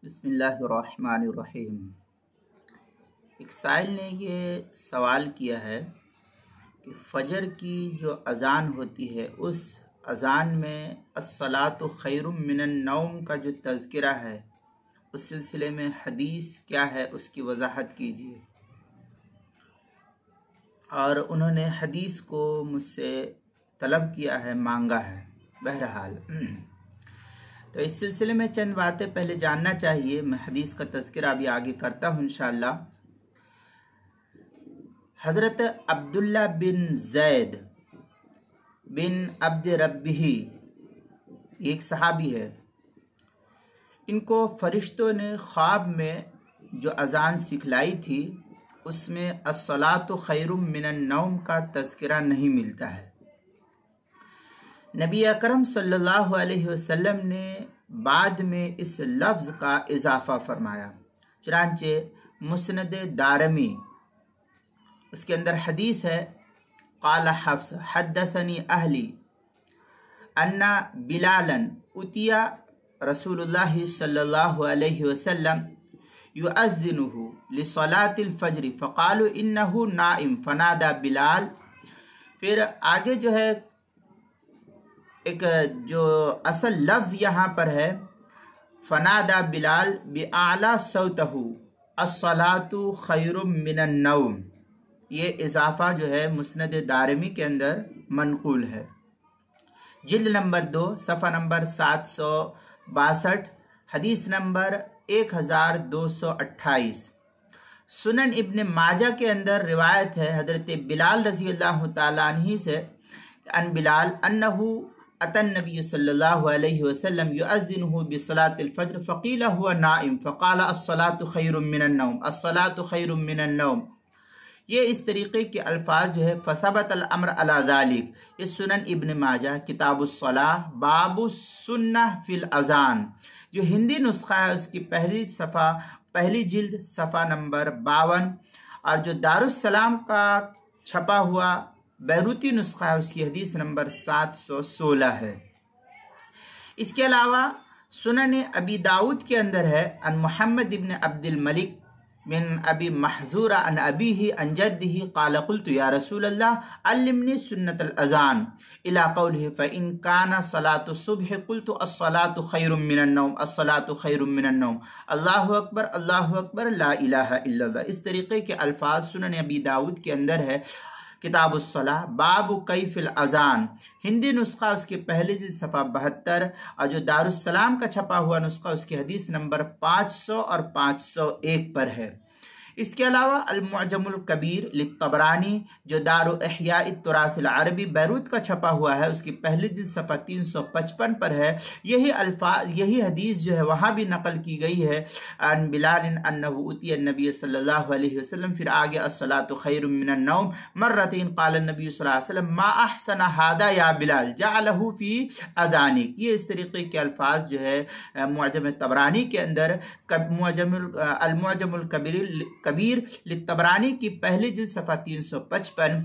بسم اللہ الرحمن الرحیم۔ ایک سائل نے یہ سوال کیا ہے کہ فجر کی جو اذان ہوتی ہے اس اذان میں الصلاۃ خیر من النوم کا جو تذکرہ ہے اس سلسلے میں حدیث کیا ہے اس کی وضاحت کیجیے۔ اور انہوں نے حدیث کو مجھ سے طلب کیا ہے، مانگا ہے۔ بہرحال تو اس سلسلے میں چند باتیں پہلے جاننا چاہیے، میں حدیث کا تذکرہ ابھی آگے کرتا ہوں انشاءاللہ۔ حضرت عبداللہ بن زید بن عبد ربہ ایک صحابی ہے، ان کو فرشتوں نے خواب میں جو اذان سکھلائی تھی اس میں الصلاۃ خیر من النوم کا تذکرہ نہیں ملتا ہے۔ نبی اکرم صلی اللہ علیہ وسلم نے بعد میں اس لفظ کا اضافہ فرمایا، چنانچہ مسند دارمی اس کے اندر حدیث ہے، قال حفص حدثنی اہلی ان بلالا اتیا رسول اللہ صلی اللہ علیہ وسلم یؤذنہ لصلاۃ الفجر فقالوا انہ نائم فنادى بلال۔ پھر آگے جو ہے ایک جو اصل لفظ یہاں پر ہے فنادى بلال بأعلى صوته الصلاۃ خیر من النوم، یہ اضافہ جو ہے مسند دارمی کے اندر منقول ہے، جلد نمبر 2 صفحہ نمبر 762، حدیث نمبر 1228۔ سنن ابن ماجہ کے اندر روایت ہے حضرت بلال رضی اللہ تعالیٰ عنہ سے، ان بلال انہ اتى النبي صلی اللہ علیہ وسلم یؤذنہ بصلاۃ الفجر فقیل هو نائم فقال الصلاۃ خیر من النوم الصلاۃ خیر من النوم۔ یہ اس طریقے کے الفاظ جو ہے فثبت الامر علی ذلک، یہ سنن ابن ماجہ کتاب الصلاۃ باب السنہ فی الاذان، جو ہندی نسخہ ہے اس کی پہلی جلد صفحہ نمبر 52، اور جو دارالسلام کا چھپا ہوا بیروتی نسخہ ہے اس کی حدیث نمبر 716 ہے۔ اس کے علاوہ سنن ابی داؤد کے اندر ہے ان محمد ابن عبد الملک بن ابی محذورہ ان ابیہ ان جدہ قال قلت یا رسول اللہ علمنی سنت الاذان الی قولہ فإن کان صلاۃ الصبح قلت الصلاۃ خیر من النوم الصلاۃ خیر من النوم اللہ اکبر لا الہ الا اللہ۔ اس طریقے کے الفاظ سنن ابی داؤد کے اندر ہے، کتاب الصلاۃ باب کیف الاذان، ہندی نسخہ اس کے پہلے جلد صفحہ 72، اور جو دارالسلام کا چھپا ہوا نسخہ اس کی حدیث نمبر 500 اور 501 پر ہے۔ اس کے علاوہ المعجم الکبیر للطبرانی جو دار احیاء التراث العربی بیروت کا چھپا ہوا ہے اس کی پہلی جلد صفحہ 355 پر ہے، یہی حدیث جو ہے وہاں بھی نقل کی گئی ہے، ان بلال انہ اتی النبی صلی اللہ علیہ وسلم، پھر آگے الصلاۃ خیر من النوم مرتين قال النبی صلی اللہ علیہ وسلم ما احسن هذا یا بلال جعلہ فی اذانک۔ یہ اس طریقے کے الفاظ جو ہے معجم طبرانی کے اندر المعجم الکبیر للطبرانی کی پہلی جلد صفحہ 355،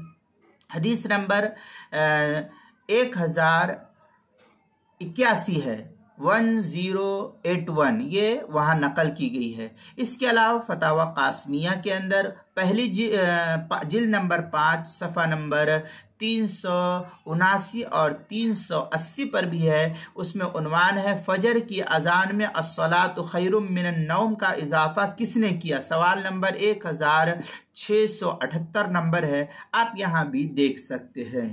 حدیث نمبر 1081 ہے، 1081، یہ وہاں نقل کی گئی ہے۔ اس کے علاوہ فتاوی قاسمیہ کے اندر پہلی جلد نمبر 5 صفحہ نمبر 379 اور 380 پر بھی ہے، اس میں عنوان ہے فجر کی اذان میں الصلاۃ خیر من النوم کا اضافہ کس نے کیا، سوال نمبر 1678 نمبر ہے، آپ یہاں بھی دیکھ سکتے ہیں۔